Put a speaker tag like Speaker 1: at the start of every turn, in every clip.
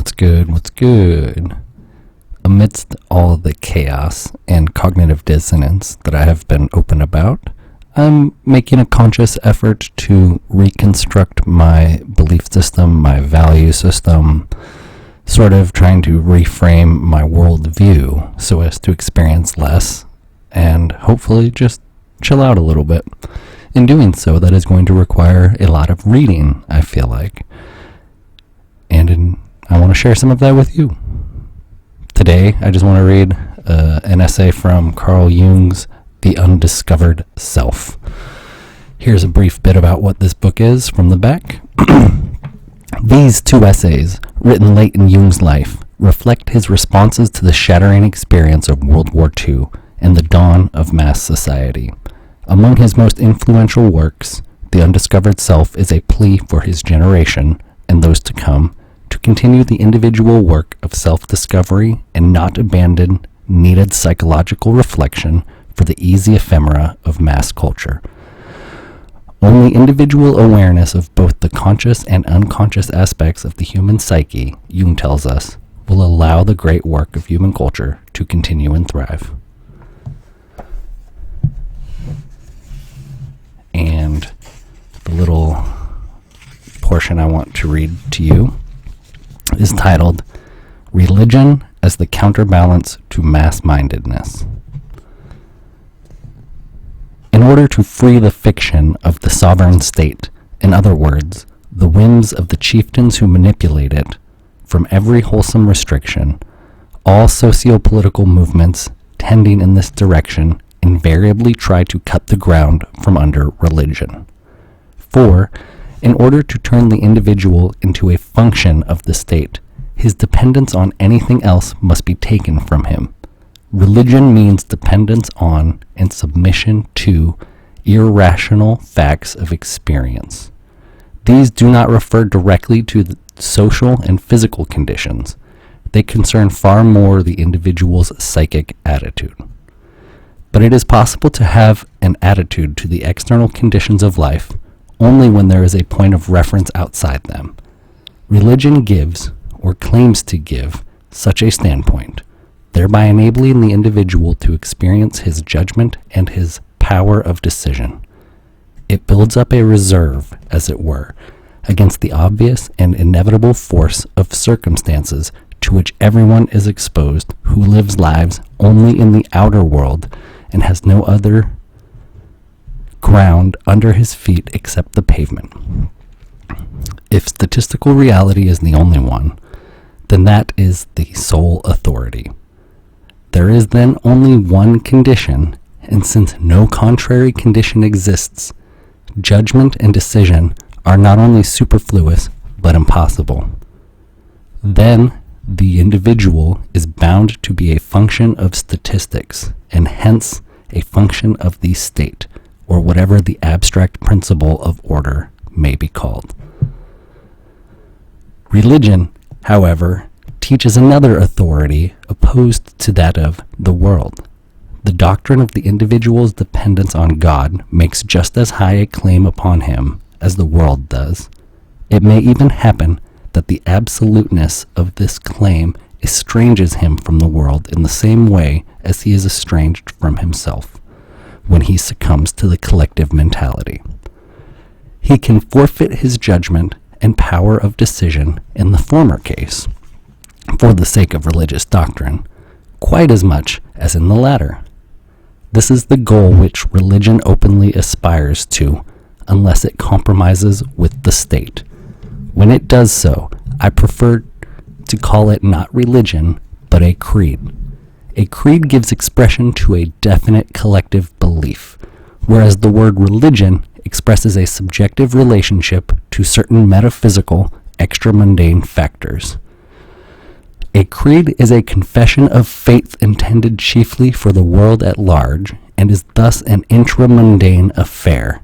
Speaker 1: What's good? What's good? Amidst all the chaos and cognitive dissonance that I have been open about, I'm making a conscious effort to reconstruct my belief system, my value system, sort of trying to reframe my worldview so as to experience less and hopefully just chill out a little bit. In doing so, that is going to require a lot of reading, I feel like. And I want to share some of that with you. Today, I just want to read an essay from Carl Jung's The Undiscovered Self. Here's a brief bit about what this book is from the back. These two essays, written late in Jung's life, reflect his responses to the shattering experience of World War II and the dawn of mass society. Among his most influential works, The Undiscovered Self is a plea for his generation and those to come to continue the individual work of self-discovery and not abandon needed psychological reflection for the easy ephemera of mass culture. Only individual awareness of both the conscious and unconscious aspects of the human psyche, Jung tells us, will allow the great work of human culture to continue and thrive. And the little portion I want to read to you is titled Religion as the Counterbalance to Mass-Mindedness. In order to free the fiction of the sovereign state, in other words, the whims of the chieftains who manipulate it, from every wholesome restriction, all socio-political movements tending in this direction invariably try to cut the ground from under religion. For, in order to turn the individual into a function of the state, his dependence on anything else must be taken from him. Religion means dependence on and submission to irrational facts of experience. These do not refer directly to the social and physical conditions. They concern far more the individual's psychic attitude. But it is possible to have an attitude to the external conditions of life only when there is a point of reference outside them. Religion gives, or claims to give, such a standpoint, thereby enabling the individual to experience his judgment and his power of decision. It builds up a reserve, as it were, against the obvious and inevitable force of circumstances to which everyone is exposed who lives lives only in the outer world and has no other ground under his feet except the pavement. If statistical reality is the only one, then that is the sole authority. There is then only one condition, and since no contrary condition exists, judgment and decision are not only superfluous, but impossible. Then the individual is bound to be a function of statistics, and hence a function of the state, or whatever the abstract principle of order may be called. Religion, however, teaches another authority opposed to that of the world. The doctrine of the individual's dependence on God makes just as high a claim upon him as the world does. It may even happen that the absoluteness of this claim estranges him from the world in the same way as he is estranged from himself when he succumbs to the collective mentality. He can forfeit his judgment and power of decision in the former case, for the sake of religious doctrine, quite as much as in the latter. This is the goal which religion openly aspires to, unless it compromises with the state. When it does so, I prefer to call it not religion, but a creed. A creed gives expression to a definite collective belief, whereas the word religion expresses a subjective relationship to certain metaphysical, extra-mundane factors. A creed is a confession of faith intended chiefly for the world at large, and is thus an intra-mundane affair,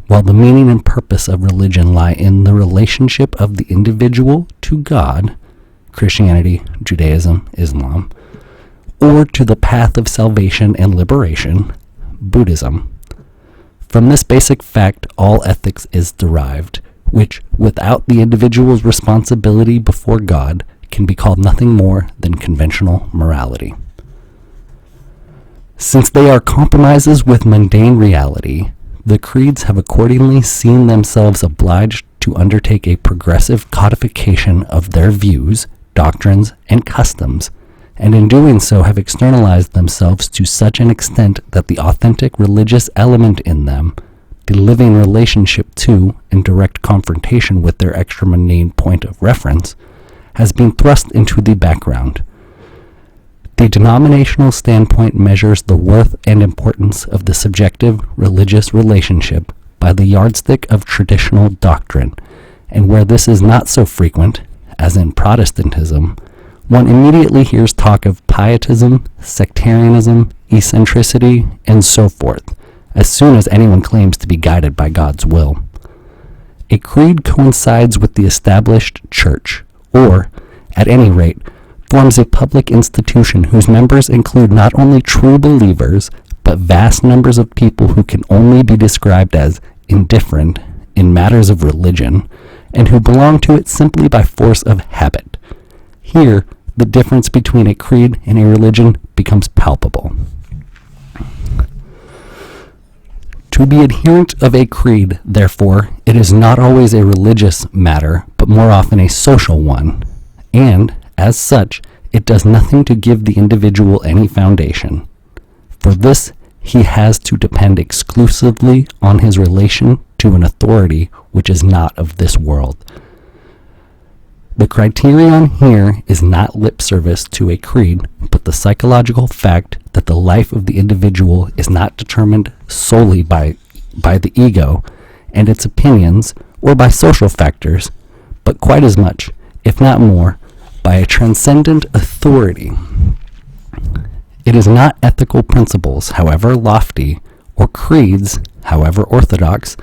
Speaker 1: while the meaning and purpose of religion lie in the relationship of the individual to God, Christianity, Judaism, Islam, or to the path of salvation and liberation, Buddhism. From this basic fact, all ethics is derived, which, without the individual's responsibility before God, can be called nothing more than conventional morality. Since they are compromises with mundane reality, the creeds have accordingly seen themselves obliged to undertake a progressive codification of their views, doctrines, and customs, and in doing so have externalized themselves to such an extent that the authentic religious element in them, the living relationship to and direct confrontation with their extra-mundane point of reference, has been thrust into the background. The denominational standpoint measures the worth and importance of the subjective religious relationship by the yardstick of traditional doctrine, and where this is not so frequent, as in Protestantism, one immediately hears talk of pietism, sectarianism, eccentricity, and so forth, as soon as anyone claims to be guided by God's will. A creed coincides with the established church, or, at any rate, forms a public institution whose members include not only true believers, but vast numbers of people who can only be described as indifferent in matters of religion, and who belong to it simply by force of habit. Here, the difference between a creed and a religion becomes palpable. To be adherent of a creed, therefore, it is not always a religious matter, but more often a social one, and, as such, it does nothing to give the individual any foundation. For this, he has to depend exclusively on his relation to an authority which is not of this world. The criterion here is not lip service to a creed, but the psychological fact that the life of the individual is not determined solely by the ego and its opinions or by social factors, but quite as much, if not more, by a transcendent authority. It is not ethical principles, however lofty, or creeds, however orthodox,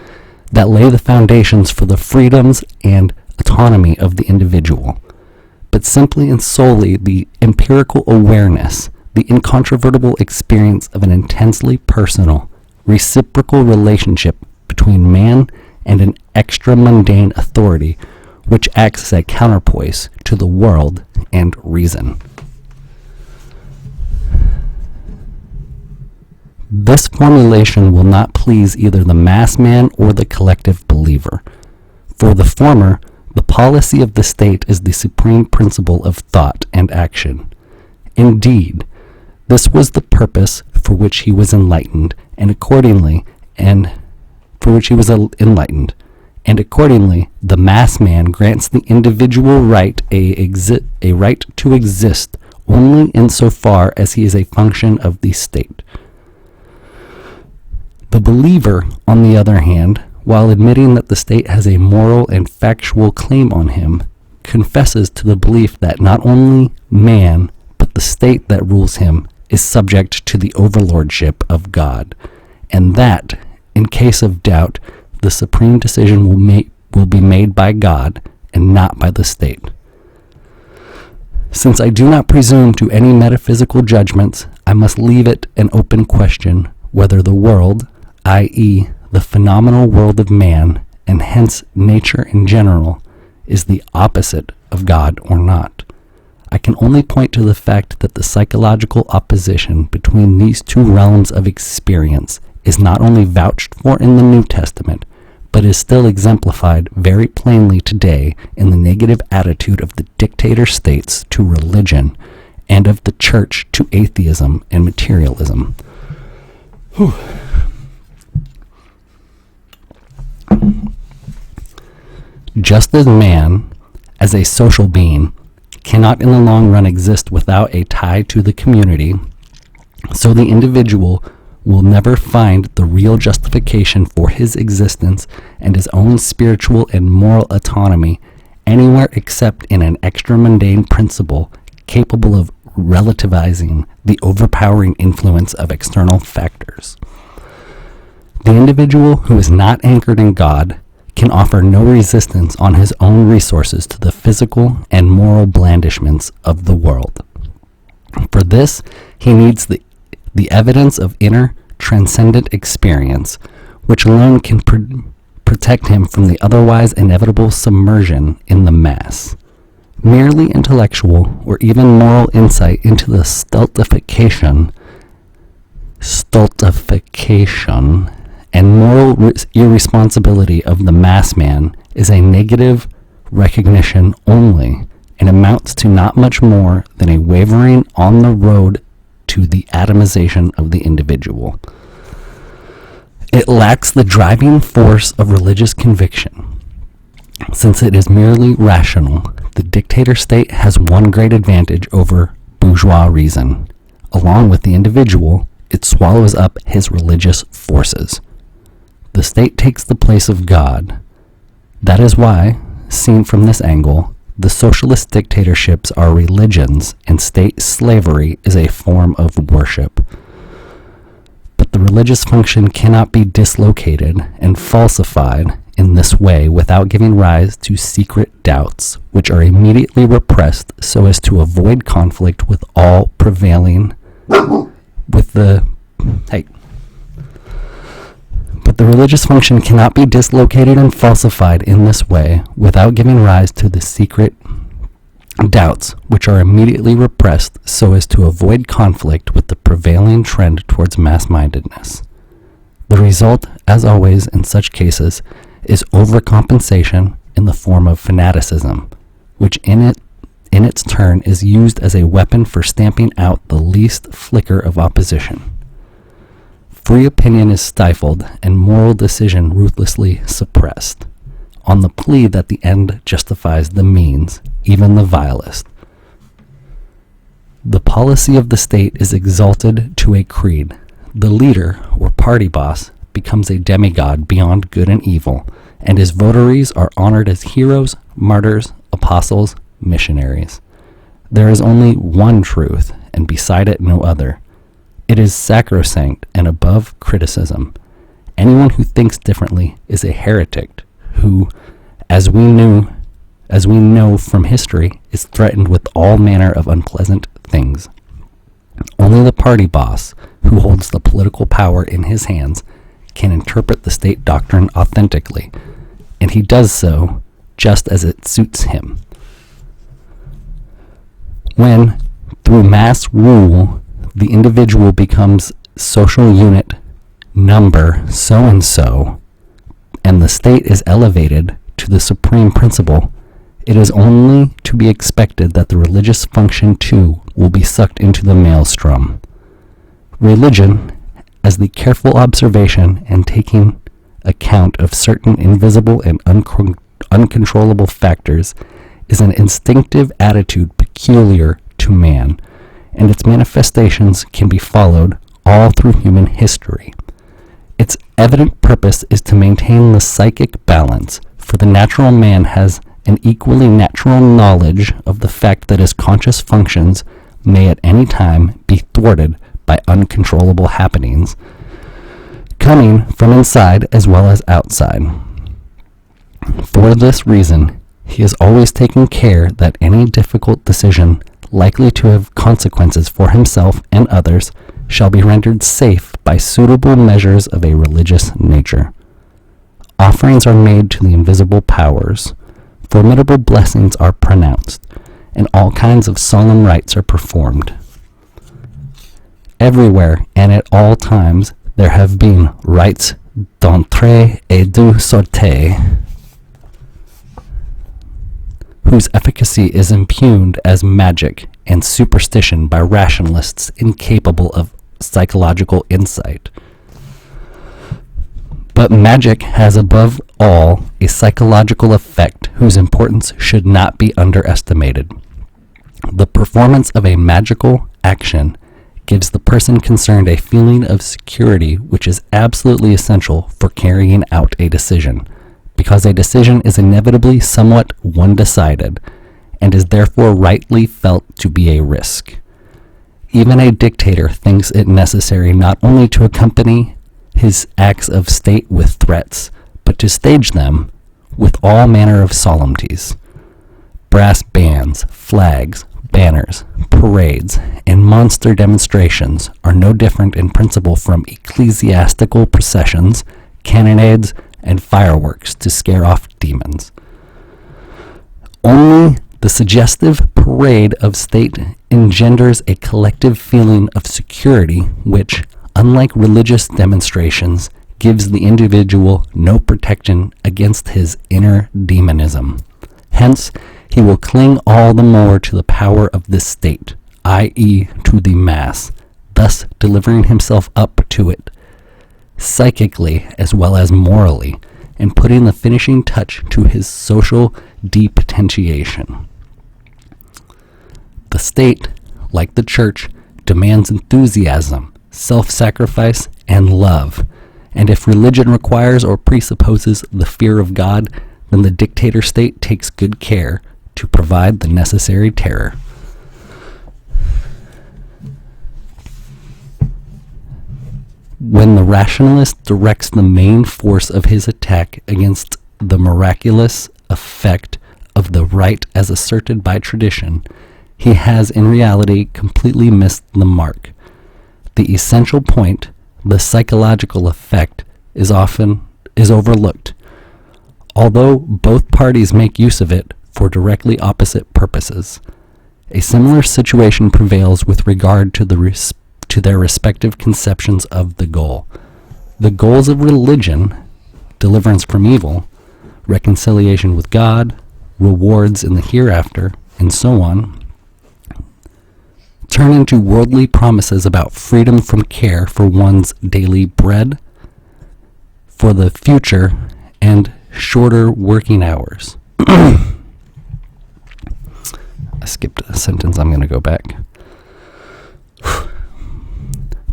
Speaker 1: that lay the foundations for the freedoms and autonomy of the individual, but simply and solely the empirical awareness, the incontrovertible experience of an intensely personal, reciprocal relationship between man and an extra-mundane authority which acts as a counterpoise to the world and reason. This formulation will not please either the mass man or the collective believer. For the former, the policy of the state is the supreme principle of thought and action. Indeed, this was the purpose for which he was enlightened, and accordingly, the mass man grants the individual right a right to exist only insofar as he is a function of the state. The believer, on the other hand, while admitting that the state has a moral and factual claim on him, confesses to the belief that not only man, but the state that rules him is subject to the overlordship of God, and that, in case of doubt, the supreme decision will be made by God and not by the state. Since I do not presume to any metaphysical judgments, I must leave it an open question whether the world, i.e., the phenomenal world of man, and hence nature in general, is the opposite of God or not. I can only point to the fact that the psychological opposition between these two realms of experience is not only vouched for in the New Testament, but is still exemplified very plainly today in the negative attitude of the dictator states to religion and of the church to atheism and materialism. Whew. Just as man, as a social being, cannot in the long run exist without a tie to the community, so the individual will never find the real justification for his existence and his own spiritual and moral autonomy anywhere except in an extra-mundane principle capable of relativizing the overpowering influence of external factors. The individual who is not anchored in God can offer no resistance on his own resources to the physical and moral blandishments of the world. For this, he needs the evidence of inner, transcendent experience, which alone can protect him from the otherwise inevitable submersion in the mass. Merely intellectual or even moral insight into the stultification and moral irresponsibility of the mass man is a negative recognition only, and amounts to not much more than a wavering on the road to the atomization of the individual. It lacks the driving force of religious conviction. Since it is merely rational, the dictator state has one great advantage over bourgeois reason. Along with the individual, it swallows up his religious forces. The state takes the place of God. That is why, seen from this angle, the socialist dictatorships are religions and state slavery is a form of worship. But the religious function cannot be dislocated and falsified in this way without giving rise to secret doubts, which are immediately repressed so as to avoid conflict with all prevailing with the But the religious function cannot be dislocated and falsified in this way without giving rise to the secret doubts, which are immediately repressed so as to avoid conflict with the prevailing trend towards mass-mindedness. The result, as always in such cases, is overcompensation in the form of fanaticism, which in its turn is used as a weapon for stamping out the least flicker of opposition. Free opinion is stifled and moral decision ruthlessly suppressed, on the plea that the end justifies the means, even the vilest. The policy of the state is exalted to a creed. The leader, or party boss, becomes a demigod beyond good and evil, and his votaries are honored as heroes, martyrs, apostles, missionaries. There is only one truth, and beside it no other. It is sacrosanct and above criticism. Anyone who thinks differently is a heretic, who, as we know from history, is threatened with all manner of unpleasant things. Only the party boss, who holds the political power in his hands, can interpret the state doctrine authentically, and he does so just as it suits him. When, through mass rule, the individual becomes social unit number so-and-so, and the state is elevated to the supreme principle, it is only to be expected that the religious function too will be sucked into the maelstrom. Religion, as the careful observation and taking account of certain invisible and uncontrollable factors, is an instinctive attitude peculiar to man, and its manifestations can be followed all through human history. Its evident purpose is to maintain the psychic balance, for the natural man has an equally natural knowledge of the fact that his conscious functions may at any time be thwarted by uncontrollable happenings, coming from inside as well as outside. For this reason, he is always taking care that any difficult decision likely to have consequences for himself and others shall be rendered safe by suitable measures of a religious nature. Offerings are made to the invisible powers, formidable blessings are pronounced, and all kinds of solemn rites are performed. Everywhere and at all times there have been rites d'entrée et de sortie, whose efficacy is impugned as magic and superstition by rationalists incapable of psychological insight. But magic has above all a psychological effect whose importance should not be underestimated. The performance of a magical action gives the person concerned a feeling of security which is absolutely essential for carrying out a decision, because a decision is inevitably somewhat one-decided, and is therefore rightly felt to be a risk. Even a dictator thinks it necessary not only to accompany his acts of state with threats, but to stage them with all manner of solemnities. Brass bands, flags, banners, parades, and monster demonstrations are no different in principle from ecclesiastical processions, cannonades, and fireworks to scare off demons. Only The suggestive parade of state engenders a collective feeling of security which, unlike religious demonstrations, gives the individual no protection against his inner demonism. Hence, he will cling all the more to the power of this state, i.e., to the mass, thus delivering himself up to it, psychically as well as morally, and putting the finishing touch to his social depotentiation. The state, like the church, demands enthusiasm, self-sacrifice, and love. And if religion requires or presupposes the fear of God, then the dictator state takes good care to provide the necessary terror. When the rationalist directs the main force of his attack against the miraculous effect of the right as asserted by tradition, he has in reality completely missed the mark. The essential point, the psychological effect, is overlooked, although both parties make use of it for directly opposite purposes. A similar situation prevails with regard to their respective conceptions of the goal. The goals of religion, deliverance from evil, reconciliation with God, rewards in the hereafter, and so on, turn into worldly promises about freedom from care for one's daily bread, for the future, and shorter working hours. I skipped a sentence. I'm going to go back.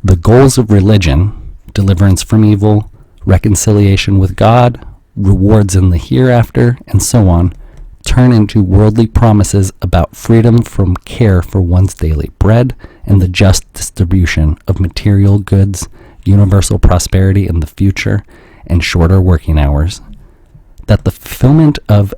Speaker 1: The goals of religion, deliverance from evil, reconciliation with God, rewards in the hereafter, and so on, turn into worldly promises about freedom from care for one's daily bread and the just distribution of material goods, universal prosperity in the future, and shorter working hours. That the fulfillment of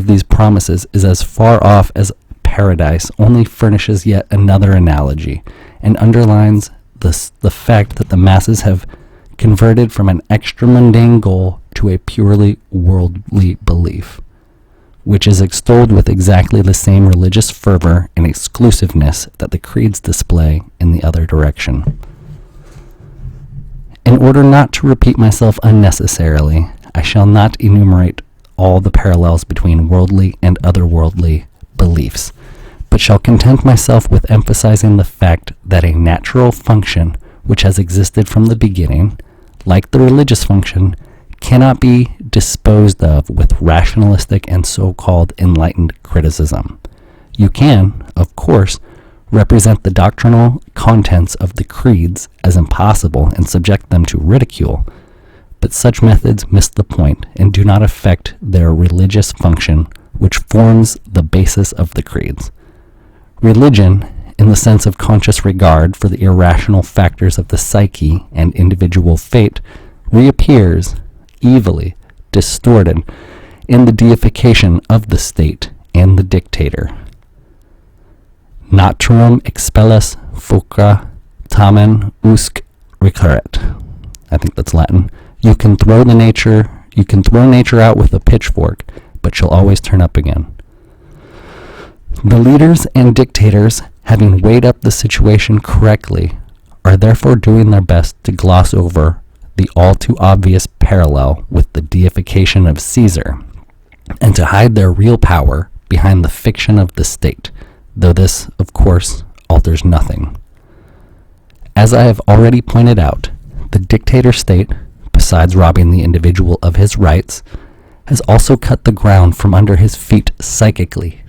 Speaker 1: these promises is as far off as paradise only furnishes yet another analogy, and underlines the fact that the masses have converted from an extra-mundane goal to a purely worldly belief, which is extolled with exactly the same religious fervor and exclusiveness that the creeds display in the other direction. In order not to repeat myself unnecessarily, I shall not enumerate all the parallels between worldly and otherworldly beliefs, but shall content myself with emphasizing the fact that a natural function which has existed from the beginning, like the religious function, cannot be disposed of with rationalistic and so-called enlightened criticism. You can, of course, represent the doctrinal contents of the creeds as impossible and subject them to ridicule, but such methods miss the point and do not affect their religious function, which forms the basis of the creeds. Religion, in the sense of conscious regard for the irrational factors of the psyche and individual fate, reappears, evilly distorted, in the deification of the state and the dictator. Naturam expellas foca tamen usque recurret. I think that's Latin. You can throw nature out with a pitchfork, but she'll always turn up again. The leaders and dictators, having weighed up the situation correctly, are therefore doing their best to gloss over the all too obvious parallel with the deification of Caesar, and to hide their real power behind the fiction of the state, though this, of course, alters nothing. As I have already pointed out, the dictator state, besides robbing the individual of his rights, has also cut the ground from under his feet psychically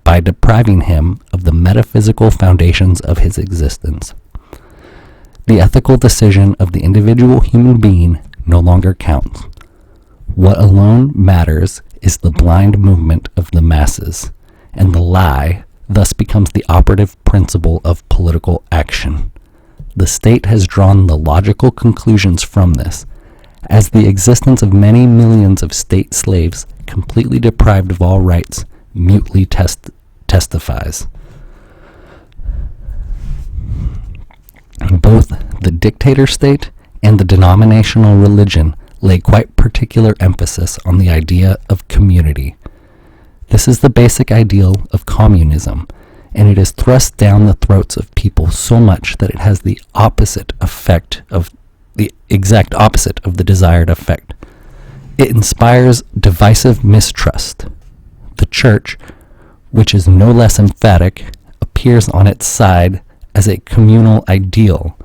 Speaker 1: by depriving him of the metaphysical foundations of his existence. The ethical decision of the individual human being no longer counts. What alone matters is the blind movement of the masses, and the lie thus becomes the operative principle of political action. The state has drawn the logical conclusions from this, as the existence of many millions of state slaves completely deprived of all rights mutely testifies. Both the dictator state and the denominational religion lay quite particular emphasis on the idea of community. This is the basic ideal of communism, and it is thrust down the throats of people so much that it has the exact opposite of the desired effect. It inspires divisive mistrust. The church, which is no less emphatic, appears on its side as a communal ideal,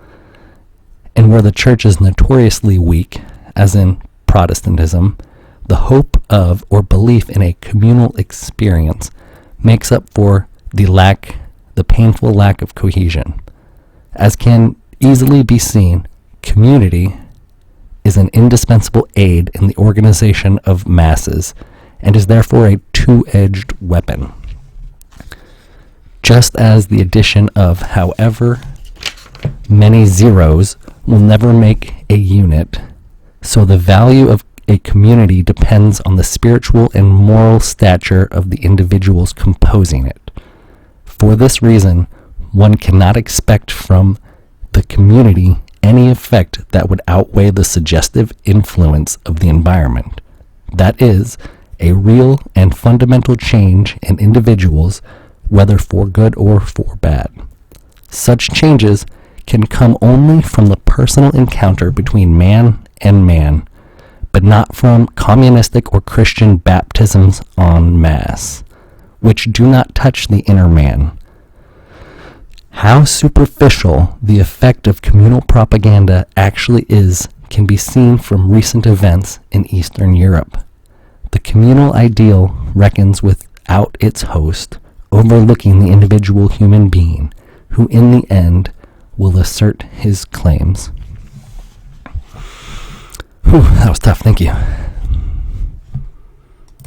Speaker 1: and where the church is notoriously weak, as in Protestantism, the hope of or belief in a communal experience makes up for the painful lack of cohesion. As can easily be seen, community is an indispensable aid in the organization of masses and is therefore a two-edged weapon. Just as the addition of however many zeros will never make a unit, so the value of a community depends on the spiritual and moral stature of the individuals composing it. For this reason, one cannot expect from the community any effect that would outweigh the suggestive influence of the environment. That is, a real and fundamental change in individuals, whether for good or for bad. Such changes can come only from the personal encounter between man and man, but not from communistic or Christian baptisms en masse, which do not touch the inner man. How superficial the effect of communal propaganda actually is can be seen from recent events in Eastern Europe. The communal ideal reckons without its host, overlooking the individual human being, who in the end will assert his claims. Whew, that was tough, thank you.